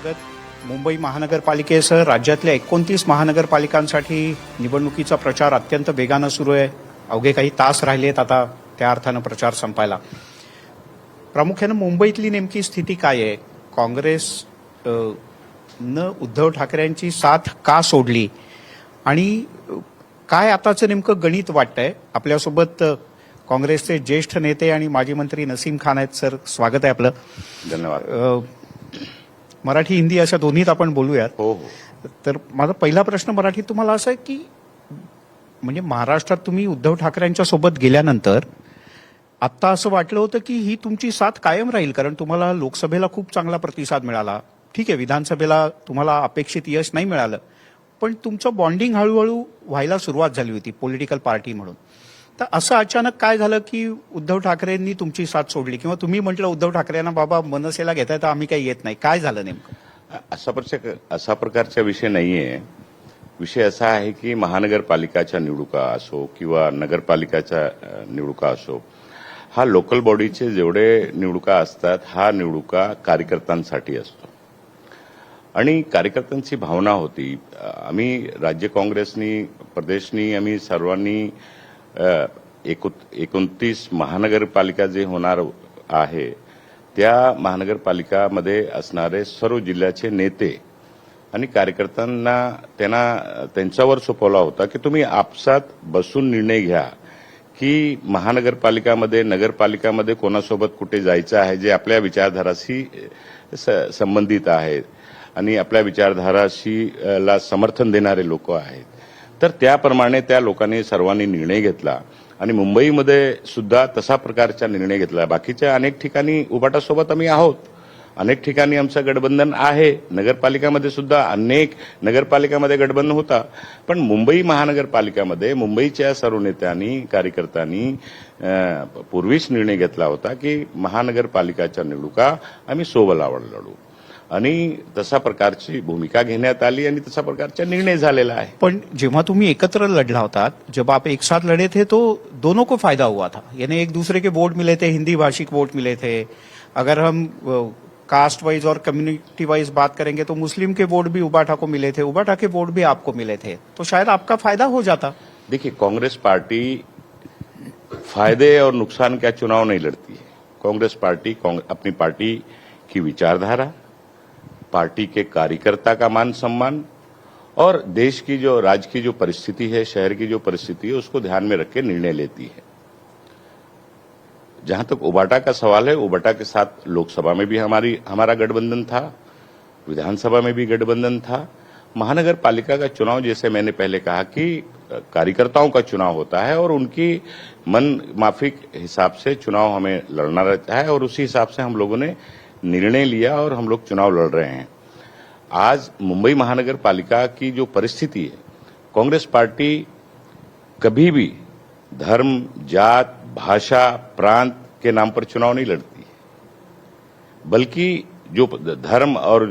स्वागत. मुंबई महानगरपालिकेसह राज्यातल्या 29 महानगरपालिकांसाठी निवडणुकीचा प्रचार अत्यंत वेगानं सुरू आहे. अवघे काही तास राहिलेत आता त्या अर्थानं प्रचार संपायला. प्रामुख्यानं मुंबईतली नेमकी स्थिती काय आहे? काँग्रेस न उद्धव ठाकरेंची साथ का सोडली आणि काय आताचं नेमकं गणित वाटतंय? आपल्यासोबत काँग्रेसचे ज्येष्ठ नेते आणि माजी मंत्री नसीम खान आहेत. सर, स्वागत आहे आपलं. धन्यवाद. मराठी हिंदी अशा दोन्हीत आपण बोलूयात. हो. तर माझा पहिला प्रश्न मराठीत तुम्हाला असा आहे की म्हणजे महाराष्ट्रात तुम्ही उद्धव ठाकरेंच्या सोबत गेल्यानंतर आत्ता असं वाटलं होतं की ही तुमची साथ कायम राहील, कारण तुम्हाला लोकसभेला खूप चांगला प्रतिसाद मिळाला. ठीक आहे, विधानसभेला तुम्हाला अपेक्षित यश नाही मिळालं, पण तुमचं बॉन्डिंग हळूहळू व्हायला सुरुवात झाली होती पॉलिटिकल पार्टी म्हणून. तर असं अचानक काय झालं की उद्धव ठाकरेंनी तुमची साथ सोडली, किंवा तुम्ही म्हटलं उद्धव ठाकरेंना बाबा मनसेला घेताय तर आम्ही काही येत नाही? काय झालं नेमकं? असा प्रकारचा विषय नाहीये. विषय असा आहे की महानगरपालिकाच्या निवडणुका असो किंवा नगरपालिकाच्या निवडणुका असो, हा लोकल बॉडीचे जेवढे निवडणुका असतात, हा निवडणुका कार्यकर्त्यांसाठी असतो आणि कार्यकर्त्यांची भावना होती. आम्ही राज्य काँग्रेसनी, प्रदेशनी, आम्ही सर्वांनी 29 महानगरपालिका जे होणार आहे त्या महानगरपालिकामध्ये असणारे सर्व जिल्ह्याचे नेते आणि कार्यकर्त्यांना त्यांच्यावर सोपवला होता की तुम्ही आपसात बसून निर्णय घ्या की महानगरपालिकामध्ये, नगरपालिकामध्ये कोणासोबत कुठे जायचं आहे, जे आपल्या विचारधाराशी संबंधित आहेत आणि आपल्या विचारधाराशी ला समर्थन देणारे लोक आहेत. तर त्याप्रमाणे त्या लोकांनी सर्वांनी निर्णय घेतला आणि मुंबईमध्ये सुद्धा तसा प्रकारचा निर्णय घेतला. बाकीच्या अनेक ठिकाणी उभाटासोबत आम्ही आहोत, अनेक ठिकाणी आमचं गठबंधन आहे. नगरपालिकामध्ये सुद्धा अनेक नगरपालिकामध्ये गठबंधन होता, पण मुंबई महानगरपालिकामध्ये मुंबईच्या सर्व नेत्यांनी, कार्यकर्त्यांनी पूर्वीच निर्णय घेतला होता की महानगरपालिकाच्या निवडणुका आम्ही सोबत लढू आणि तसा प्रकारची भूमिका घेण्यात आली आणि तसा प्रकारचा निर्णय झालेला आहे. पण जेव्हा तुम्ही एकत्र लढला होता, जब आप एक साथ लड़े थे तो दोनों को फायदा हुआ था, यानी एक दूसरे के वोट मिले थे, हिंदी भाषिक वोट मिले थे. अगर हम कास्ट वाइज और कम्युनिटी वाइज बात करेंगे तो मुस्लिम के वोट भी उबाटा को मिले थे, उबाटा के वोट भी आपको मिले थे, तो शायद आपका फायदा हो जाता. देखिए, कांग्रेस पार्टी फायदे और नुकसान का चुनाव नहीं लड़ती है. कांग्रेस पार्टी अपनी पार्टी की विचारधारा, पार्टी के कार्यकर्ता का मान सम्मान और देश की जो, राज्य की जो परिस्थिति है, शहर की जो परिस्थिति है, उसको ध्यान में रख के निर्णय लेती है. जहां तक उबाटा का सवाल है, उबाटा के साथ लोकसभा में भी हमारा गठबंधन था, विधानसभा में भी गठबंधन था. महानगर पालिका का चुनाव, जैसे मैंने पहले कहा कि कार्यकर्ताओं का चुनाव होता है और उनकी मन माफिक हिसाब से चुनाव हमें लड़ना रहता है और उसी हिसाब से हम लोगों ने निर्णय लिया और हम लोग चुनाव लड़ रहे हैं. आज मुंबई महानगर पालिका की जो परिस्थिति है, कांग्रेस पार्टी कभी भी धर्म, जात, भाषा, प्रांत के नाम पर चुनाव नहीं लड़ती है, बल्कि जो धर्म और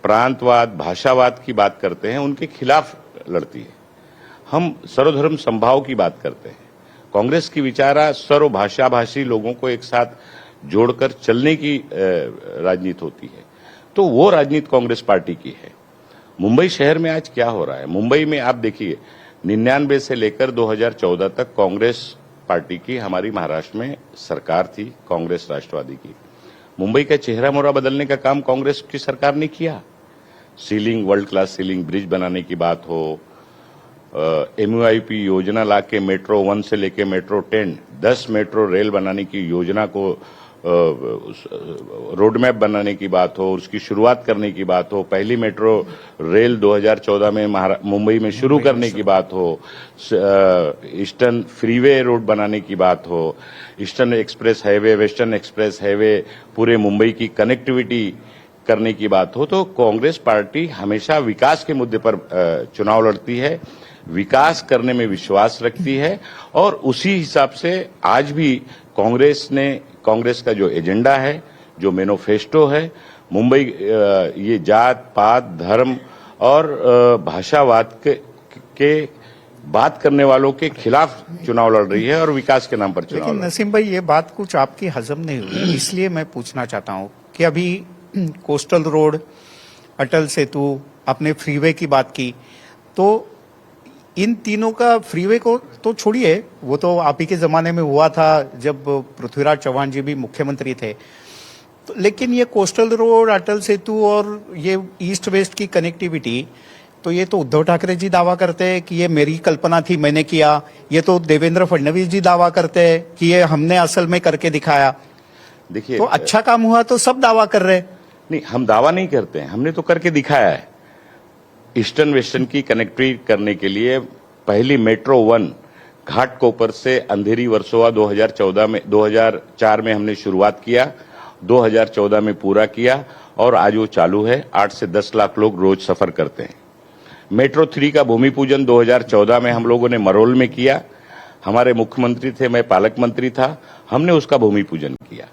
प्रांतवाद, भाषावाद की बात करते हैं उनके खिलाफ लड़ती है. हम सर्वधर्म समभाव की बात करते हैं. कांग्रेस की विचारा सर्वभाषा भाषी लोगों को एक साथ जोड़कर चलने की राजनीति होती है, तो वो राजनीति कांग्रेस पार्टी की है. मुंबई शहर में आज क्या हो रहा है? मुंबई में आप देखिए, 99 से लेकर 2014 तक कांग्रेस पार्टी की हमारी महाराष्ट्र में सरकार थी, कांग्रेस राष्ट्रवादी की. मुंबई का चेहरा मोहरा बदलने का काम कांग्रेस की सरकार ने किया. Ceiling, world class ceiling bridge बनाने की बात हो, MUIP योजना लाके मेट्रो 1 से लेके मेट्रो 10 मेट्रो रेल बनाने की योजना को रोड मैप बनाने की बात हो, उसकी शुरुआत करने की बात हो, पहली मेट्रो रेल 2014 में मुंबई में शुरू करने की बात हो, ईस्टर्न फ्रीवे रोड बनाने की बात हो, eastern express highway, western express highway, पूरे मुंबई की कनेक्टिविटी करने की बात हो, तो कांग्रेस पार्टी हमेशा विकास के मुद्दे पर चुनाव लड़ती है, विकास करने में विश्वास रखती है और उसी हिसाब से आज भी कांग्रेस का जो एजेंडा है, जो मैनिफेस्टो है, मुंबई ये जात पात, धर्म और भाषावाद के बात करने वालों के खिलाफ चुनाव लड़ रही है और विकास के नाम पर चुनाव. लेकिन नसीम भाई, ये बात कुछ आपकी हजम नहीं हुई, इसलिए मैं पूछना चाहता हूं कि अभी कोस्टल रोड अटल सेतु, आपने फ्रीवे की बात की, तो इन तीनों का फ्रीवे को तो छोड़िए, वो तो आप ही के जमाने में हुआ था जब पृथ्वीराज चौहान जी भी मुख्यमंत्री थे। तो लेकिन ये कोस्टल रोड, अटल सेतु और ये ईस्ट वेस्ट की कनेक्टिविटी, तो ये तो उद्धव ठाकरे जी दावा करते हैं कि ये मेरी कल्पना थी, मैंने किया। ये तो देवेंद्र फडणवीस जी दावा करते हैं कि ये हमने असल में करके दिखाया। देखिए, तो अच्छा काम हुआ तो सब दावा कर रहे हैं। नहीं, हम दावा नहीं करते हैं, हमने तो करके दिखाया है। ईस्टर्न वेस्टर्न की कनेक्टिविटी करने के लिए पहली मेट्रो 1 घाटकोपर से अंधेरी वर्सोवा 2004 में हमने शुरुआत किया, 2014 में पूरा किया और आज वो चालू है। 8 से 10 लाख लोग रोज सफर करते हैं। मेट्रो 3 का भूमि पूजन 2014 में हम लोगों ने मरोल में किया। हमारे मुख्यमंत्री थे, मैं पालक मंत्री था, हमने उसका भूमि पूजन किया।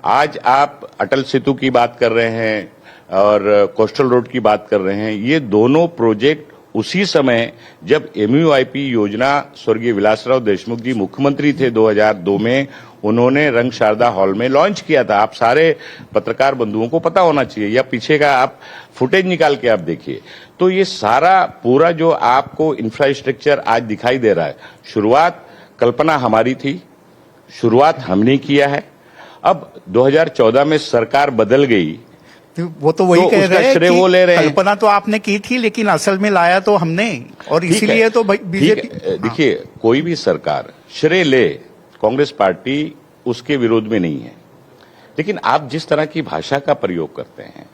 आज आप अटल सेतु की बात कर रहे हैं और कोस्टल रोड की बात कर रहे हैं। ये दोनों प्रोजेक्ट उसी समय जब MUIP योजना स्वर्गीय विलासराव देशमुख जी मुख्यमंत्री थे 2002 में, उन्होंने रंग शारदा हॉल में लॉन्च किया था। आप सारे पत्रकार बंधुओं को पता होना चाहिए, या पीछे का आप फुटेज निकाल के आप देखिए। तो ये सारा पूरा जो आपको इंफ्रास्ट्रक्चर आज दिखाई दे रहा है, शुरुआत कल्पना हमारी थी, शुरुआत हमने किया है। अब 2014 में सरकार बदल गई, तो वो तो वही तो कह उसका रहे हैं श्रेय कि वो ले रहे हैं। कल्पना तो आपने की थी, लेकिन असल में लाया तो हमने, और इसीलिए तो बीजेपी। देखिए, कोई भी सरकार श्रेय ले, कांग्रेस पार्टी उसके विरोध में नहीं है, लेकिन आप जिस तरह की भाषा का प्रयोग करते हैं,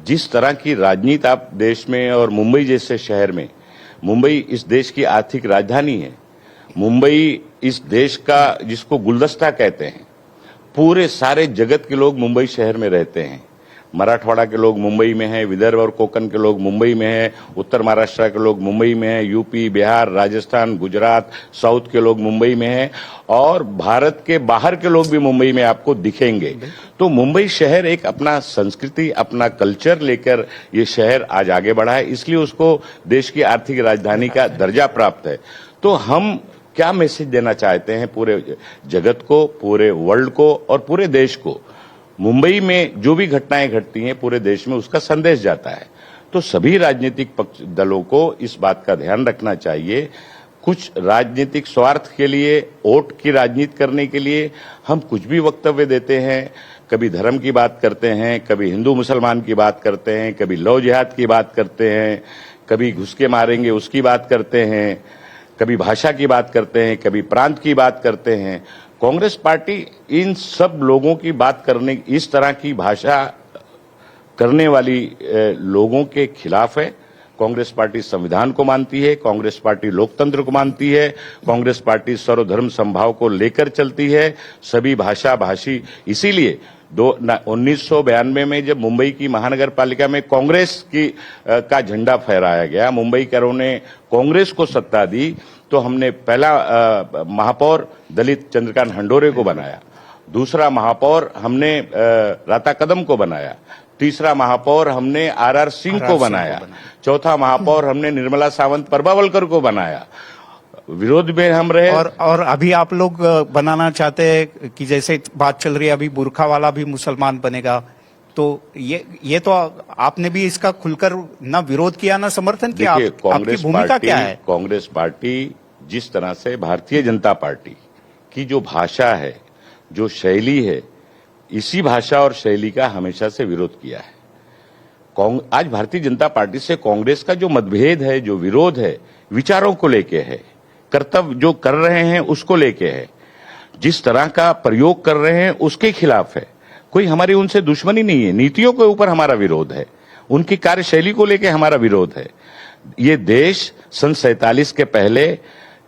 जिस तरह की राजनीति आप देश में, और मुंबई जैसे शहर में, मुंबई इस देश की आर्थिक राजधानी है, मुंबई इस देश का जिसको गुलदस्ता कहते हैं, पूरे सारे जगत के लोग मुंबई शहर में रहते हैं। मराठवाड़ा के लोग मुंबई में हैं, विदर्भ और कोंकण के लोग मुंबई में हैं, उत्तर महाराष्ट्र के लोग मुंबई में हैं, यूपी, बिहार, राजस्थान, गुजरात, साउथ के लोग मुंबई में हैं, और भारत के बाहर के लोग भी मुंबई में आपको दिखेंगे। तो मुंबई शहर एक अपना संस्कृति, अपना कल्चर लेकर ये शहर आज आगे बढ़ा है, इसलिए उसको देश की आर्थिक राजधानी का दर्जा प्राप्त है। तो हम क्या मैसेज देना चाहते हैं पूरे जगत को, पूरे वर्ल्ड को और पूरे देश को? मुंबई में जो भी घटनाएं घटती हैं पूरे देश में उसका संदेश जाता है। तो सभी राजनीतिक दलों को इस बात का ध्यान रखना चाहिए। कुछ राजनीतिक स्वार्थ के लिए, वोट की राजनीति करने के लिए हम कुछ भी वक्तव्य देते हैं। कभी धर्म की बात करते हैं, कभी हिंदू मुसलमान की बात करते हैं, कभी लव जिहाद की बात करते हैं, कभी घुस के मारेंगे उसकी बात करते हैं, कभी भाषा की बात करते हैं, कभी प्रांत की बात करते हैं। कांग्रेस पार्टी इन सब लोगों की बात करने, इस तरह की भाषा करने वाली लोगों के खिलाफ है। कांग्रेस पार्टी संविधान को मानती है, कांग्रेस पार्टी लोकतंत्र को मानती है, कांग्रेस पार्टी सर्वधर्म समभाव को लेकर चलती है, सभी भाषा भाषी। इसीलिए 1992 में जब मुंबई की महानगर पालिका में कांग्रेस की का झंडा फहराया गया, मुंबईकरों ने कांग्रेस को सत्ता दी, तो हमने पहला महापौर दलित चंद्रकांत हंडोरे को बनाया, दूसरा महापौर हमने राता कदम को बनाया, तीसरा महापौर हमने RR सिंह को बनाया, चौथा महापौर हमने निर्मला सावंत परबावलकर को बनाया। विरोध में हम रहे। और अभी आप लोग बनाना चाहते हैं कि जैसे बात चल रही है अभी बुर्खा वाला भी मुसलमान बनेगा, तो ये तो आपने भी इसका खुलकर ना विरोध किया ना समर्थन किया। आपकी भूमिका क्या है? कांग्रेस पार्टी जिस तरह से भारतीय जनता पार्टी की जो भाषा है, जो शैली है, इसी भाषा और शैली का हमेशा से विरोध किया है। आज भारतीय जनता पार्टी से कांग्रेस का जो मतभेद है, जो विरोध है, विचारों को लेके है, कर्तव्य जो कर रहे हैं उसको लेके है, जिस तरह का प्रयोग कर रहे हैं उसके खिलाफ है। कोई हमारी उनसे दुश्मनी नहीं है, नीतियों के ऊपर हमारा विरोध है, उनकी कार्यशैली को लेके हमारा विरोध है। ये देश सन 47 के पहले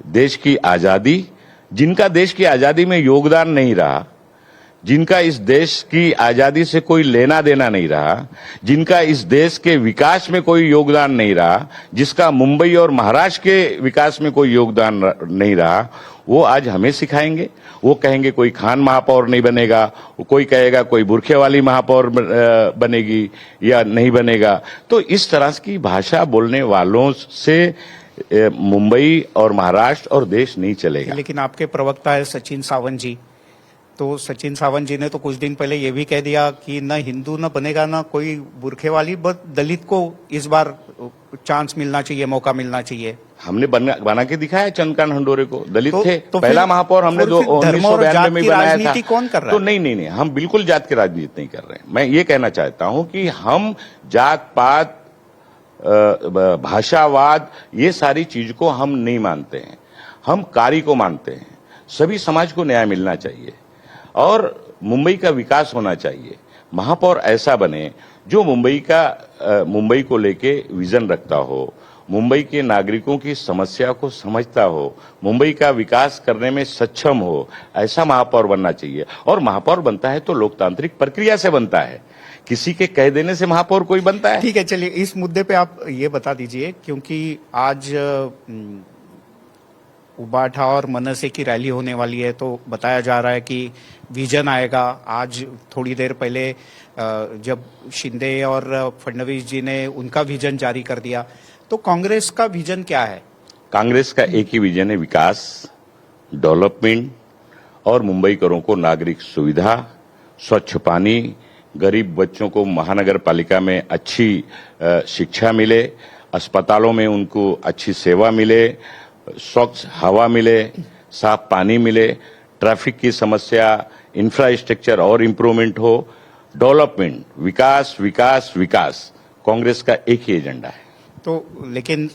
देश की आजादी, जिनका देश की आजादी में योगदान नहीं रहा, जिनका इस देश की आजादी से कोई लेना देना नहीं रहा, जिनका इस देश के विकास में कोई योगदान नहीं रहा, जिसका मुंबई और महाराष्ट्र के विकास में कोई योगदान नहीं रहा, वो आज हमें सिखाएंगे। वो कहेंगे कोई खान महापौर नहीं बनेगा, कोई कहेगा कोई बुरखे वाली महापौर बनेगी या नहीं बनेगा। तो इस तरह की भाषा बोलने वालों से मुंबई और महाराष्ट्र और देश नहीं चलेगा। लेकिन आपके प्रवक्ता है सचिन सावंत जी, तो सचिन सावंत जी ने तो कुछ दिन पहले ये भी कह दिया कि न हिंदू न बनेगा न कोई बुरखे वाली, बस दलित को इस बार चांस मिलना चाहिए, मौका मिलना चाहिए। हमने बना के दिखाया चंद्रकांत हंडोरे को, दलित तो थे। फिर- पहला महापौर हमने तो फिर धर्म और 1992 जात में की बनाया था। राजनीति कौन कर रहा तो है? नहीं, हम बिल्कुल जात की राजनीति नहीं कर रहे हैं। मैं ये कहना चाहता हूं कि हम जात पात, भाषावाद, ये सारी चीज को हम नहीं मानते हैं। हम कार्य को मानते हैं। सभी समाज को न्याय मिलना चाहिए और मुंबई का विकास होना चाहिए। महापौर ऐसा बने जो मुंबई को लेके विजन रखता हो, मुंबई के नागरिकों की समस्या को समझता हो, मुंबई का विकास करने में सक्षम हो, ऐसा महापौर बनना चाहिए। और महापौर बनता है तो लोकतांत्रिक प्रक्रिया से बनता है, किसी के कह देने से महापौर कोई बनता है? ठीक है, चलिए इस मुद्दे पे आप ये बता दीजिए, क्योंकि आज उबाठा और मनसे की रैली होने वाली है, तो बताया जा रहा है कि विजन आएगा। आज थोड़ी देर पहले जब शिंदे और फडणवीस जी ने उनका विजन जारी कर दिया, तो कांग्रेस का विजन क्या है? कांग्रेस का एक ही विजन है, विकास, डेवलपमेंट और मुंबईकरों को नागरिक सुविधा, स्वच्छ पानी, गरीब बच्चों को महानगर पालिका में अच्छी शिक्षा मिले, अस्पतालों में उनको अच्छी सेवा मिले, स्वच्छ हवा मिले, साफ पानी मिले, ट्रैफिक की समस्या, इंफ्रास्ट्रक्चर और इम्प्रूवमेंट हो, डेवलपमेंट, विकास विकास विकास। कांग्रेस का एक ही एजेंडा है। तो लेकिन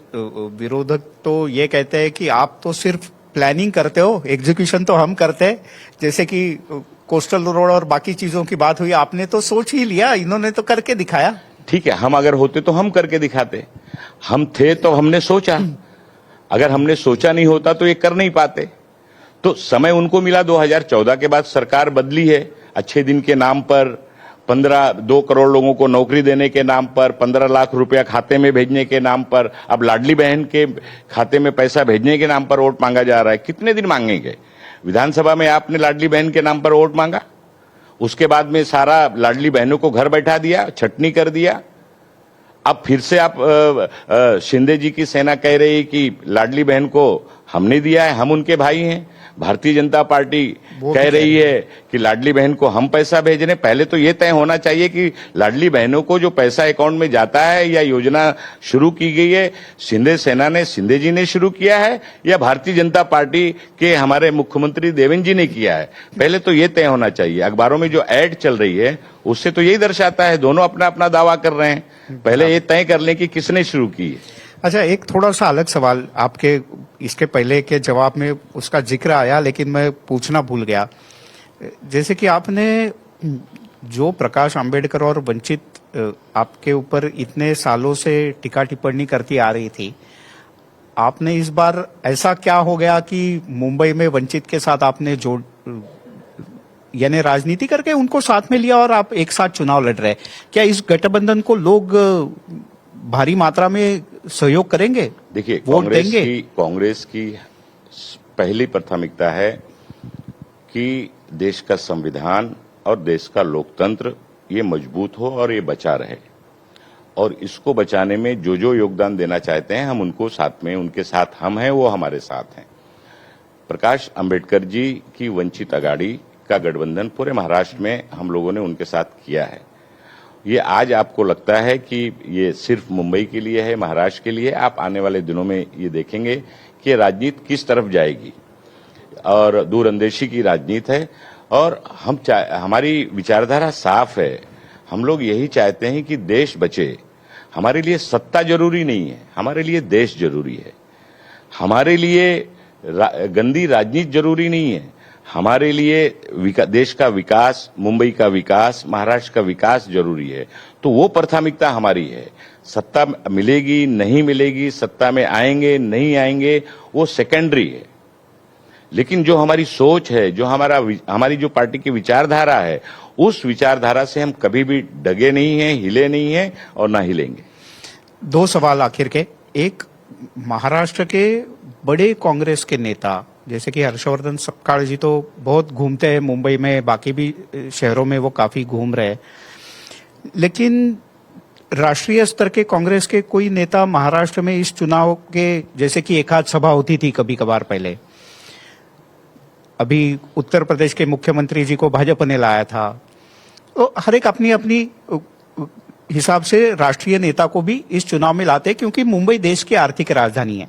विरोधक तो ये कहते हैं कि आप तो सिर्फ प्लानिंग करते हो, एग्जीक्यूशन तो हम करते हैं। जैसे कि कोस्टल रोड और बाकी चीजों की बात हुई, आपने तो सोच ही लिया, इन्होंने तो करके दिखाया। ठीक है, हम अगर होते तो हम करके दिखाते। हम थे तो हमने सोचा, अगर हमने सोचा नहीं होता तो ये कर नहीं पाते। तो समय उनको मिला, 2014 के बाद सरकार बदली है, अच्छे दिन के नाम पर 2 करोड़ लोगों को नौकरी देने के नाम पर, 15 लाख रुपया खाते में भेजने के नाम पर, अब लाडली बहन के खाते में पैसा भेजने के नाम पर वोट मांगा जा रहा है। कितने दिन मांगेंगे? विधानसभा में आपने लाडली बहन के नाम पर वोट मांगा, उसके बाद में सारा लाडली बहनों को घर बैठा दिया, छटनी कर दिया। अब फिर से आप शिंदे जी की सेना कह रही है कि लाडली बहन को हमने दिया है, हम उनके भाई हैं। भारतीय जनता पार्टी कह रही है कि लाडली बहन को हम पैसा भेज रहे हैं। पहले तो ये तय होना चाहिए कि लाडली बहनों को जो पैसा अकाउंट में जाता है या योजना शुरू की गई है, शिंदे जी ने शुरू किया है या भारतीय जनता पार्टी के हमारे मुख्यमंत्री देवेंद्र जी ने किया है? पहले तो ये तय होना चाहिए। अखबारों में जो एड चल रही है उससे तो यही दर्शाता है दोनों अपना अपना दावा कर रहे हैं। पहले ये तय कर लें कि किसने शुरू की है। अच्छा, एक थोड़ा सा अलग सवाल, आपके इसके पहले के जवाब में उसका जिक्र आया लेकिन मैं पूछना भूल गया। जैसे कि आपने जो प्रकाश अंबेडकर और वंचित आपके ऊपर इतने सालों से टीका टिप्पणी करती आ रही थी, आपने इस बार ऐसा क्या हो गया कि मुंबई में वंचित के साथ आपने यानी राजनीति करके उनको साथ में लिया और आप एक साथ चुनाव लड़ रहे? क्या इस गठबंधन को लोग भारी मात्रा में सहयोग करेंगे? देखिए, वोट देंगे? कांग्रेस की पहली प्राथमिकता है कि देश का संविधान और देश का लोकतंत्र ये मजबूत हो और ये बचा रहे, और इसको बचाने में जो जो योगदान देना चाहते हैं हम उनको साथ में, उनके साथ हम हैं, वो हमारे साथ हैं। प्रकाश अंबेडकर जी की वंचित अगाड़ी का गठबंधन पूरे महाराष्ट्र में हम लोगों ने उनके साथ किया है। ये आज आपको लगता है कि ये सिर्फ मुंबई के लिए है, महाराष्ट्र के लिए? आप आने वाले दिनों में ये देखेंगे कि राजनीति किस तरफ जाएगी और दूरंदेशी की राजनीति है। और हमारी विचारधारा साफ है। हम लोग यही चाहते हैं कि देश बचे। हमारे लिए सत्ता जरूरी नहीं है, हमारे लिए देश जरूरी है। हमारे लिए गंदी राजनीति जरूरी नहीं है, हमारे लिए देश का विकास, मुंबई का विकास, महाराष्ट्र का विकास जरूरी है। तो वो प्राथमिकता हमारी है। सत्ता मिलेगी नहीं मिलेगी, सत्ता में आएंगे नहीं आएंगे, वो सेकेंडरी है। लेकिन जो हमारी सोच है, जो हमारी जो पार्टी की विचारधारा है, उस विचारधारा से हम कभी भी डगे नहीं हैं, हिले नहीं हैं और ना हिलेंगे। 2 सवाल आखिर के। एक, महाराष्ट्र के बड़े कांग्रेस के नेता जैसे कि हर्षवर्धन सपकाळ जी तो बहुत घूमते हैं मुंबई में, बाकी भी शहरों में वो काफी घूम रहे हैं, लेकिन राष्ट्रीय स्तर के कांग्रेस के कोई नेता महाराष्ट्र में इस चुनाव के, जैसे कि एक आध सभा होती थी कभी कभार पहले, अभी उत्तर प्रदेश के मुख्यमंत्री जी को भाजपा ने लाया था। तो हर एक अपनी अपनी हिसाब से राष्ट्रीय नेता को भी इस चुनाव में लाते, क्योंकि मुंबई देश की आर्थिक राजधानी है।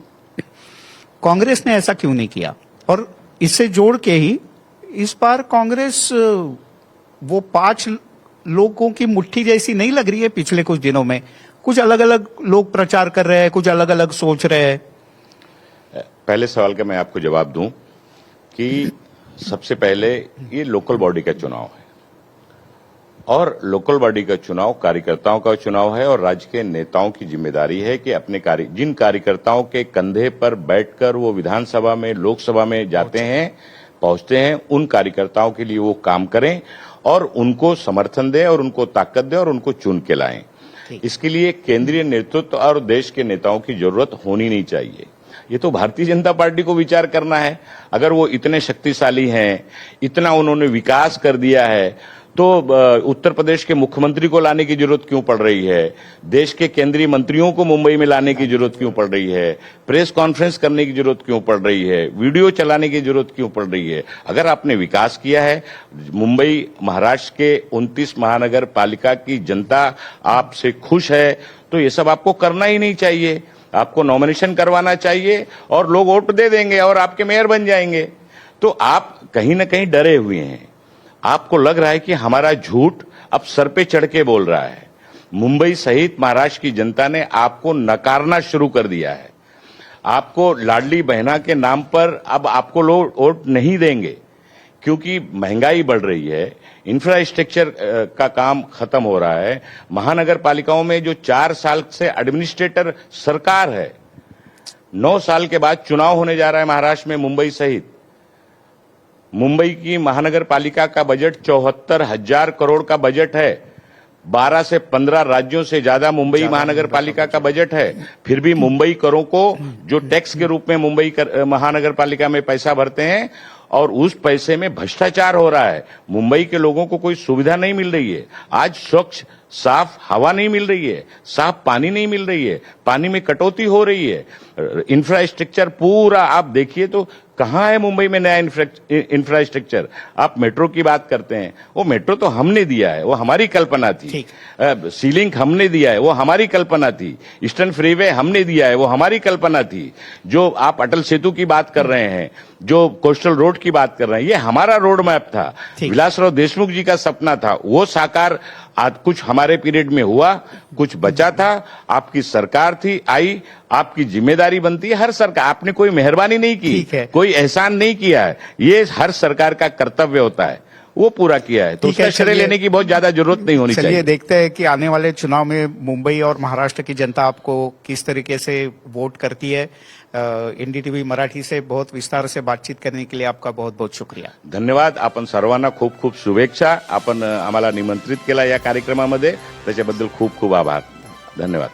कांग्रेस ने ऐसा क्यों नहीं किया? और इससे जोड़ के ही इस बार कांग्रेस वो 5 लोगों की मुट्ठी जैसी नहीं लग रही है। पिछले कुछ दिनों में कुछ अलग अलग लोग प्रचार कर रहे हैं, कुछ अलग अलग सोच रहे हैं। पहले सवाल का मैं आपको जवाब दूं कि सबसे पहले ये लोकल बॉडी का चुनाव है और लोकल बॉडी का चुनाव कार्यकर्ताओं का चुनाव है और राज्य के नेताओं की जिम्मेदारी है कि अपने जिन कार्यकर्ताओं के कंधे पर बैठकर वो विधानसभा में, लोकसभा में जाते हैं, पहुंचते हैं, उन कार्यकर्ताओं के लिए वो काम करें और उनको समर्थन दें और उनको ताकत दें और उनको चुन के लाएं। इसके लिए केंद्रीय नेतृत्व और देश के नेताओं की जरूरत होनी नहीं चाहिए। ये तो भारतीय जनता पार्टी को विचार करना है। अगर वो इतने शक्तिशाली हैं, इतना उन्होंने विकास कर दिया है, तो उत्तर प्रदेश के मुख्यमंत्री को लाने की जरूरत क्यों पड़ रही है? देश के केंद्रीय मंत्रियों को मुंबई में लाने की जरूरत क्यों पड़ रही है? प्रेस कॉन्फ्रेंस करने की जरूरत क्यों पड़ रही है? वीडियो चलाने की जरूरत क्यों पड़ रही है? अगर आपने विकास किया है, मुंबई महाराष्ट्र के 29 महानगर पालिका की जनता आपसे खुश है, तो ये सब आपको करना ही नहीं चाहिए। आपको नॉमिनेशन करवाना चाहिए और लोग वोट दे देंगे और आपके मेयर बन जाएंगे। तो आप कहीं ना कहीं डरे हुए हैं। आपको लग रहा है कि हमारा झूठ अब सर पे चढ़ के बोल रहा है। मुंबई सहित महाराष्ट्र की जनता ने आपको नकारना शुरू कर दिया है। आपको लाडली बहना के नाम पर अब आपको लोग वोट नहीं देंगे, क्योंकि महंगाई बढ़ रही है, इंफ्रास्ट्रक्चर का काम खत्म हो रहा है। महानगर पालिकाओं में जो 4 साल से एडमिनिस्ट्रेटर सरकार है, 9 साल के बाद चुनाव होने जा रहा है महाराष्ट्र में मुंबई सहित। मुंबई की महानगर पालिका का बजट 74,000 करोड़ का बजट है। 12 से 15 राज्यों से ज्यादा मुंबई महानगर पालिका का बजट है। फिर भी मुंबई करों को जो टैक्स के रूप में मुंबई महानगर पालिका में पैसा भरते हैं और उस पैसे में भ्रष्टाचार हो रहा है। मुंबई के लोगों को कोई सुविधा नहीं मिल रही है। आज स्वच्छ साफ हवा नहीं मिल रही है, साफ पानी नहीं मिल रही है, पानी में कटौती हो रही है। इंफ्रास्ट्रक्चर पूरा आप देखिए तो कहां है मुंबई में नया इंफ्रास्ट्रक्चर? आप मेट्रो की बात करते हैं, वो मेट्रो तो हमने दिया है, वो हमारी कल्पना थी। सीलिंग हमने दिया है, वो हमारी कल्पना थी। ईस्टर्न फ्रीवे हमने दिया है, वो हमारी कल्पना थी। जो आप अटल सेतु की बात कर रहे हैं, जो कोस्टल रोड की बात कर रहे हैं, ये हमारा रोड मैप था। विलासराव देशमुख जी का सपना था, वो साकार आज कुछ हमारे पीरियड में हुआ, कुछ बचा था। आपकी सरकार थी, आई, आपकी जिम्मेदारी बनती है। हर सरकार, आपने कोई मेहरबानी नहीं की, कोई एहसान नहीं किया है, ये हर सरकार का कर्तव्य होता है, वो पूरा किया है। तो उसका श्रेय लेने की बहुत ज्यादा जरूरत नहीं होनी चाहिए। चलिए देखते हैं कि आने वाले चुनाव में मुंबई और महाराष्ट्र की जनता आपको किस तरीके से वोट करती है। एनडीटीव्ही मराठी से बहुत विस्तार से बातचीत करने के लिए आपका बहुत बहुत शुक्रिया. धन्यवाद. आपण सर्वांना खूप खूप शुभेच्छा. आपण आम्हाला निमंत्रित केला या कार्यक्रमामध्ये, त्याच्याबद्दल खूप खूप आभार. धन्यवाद.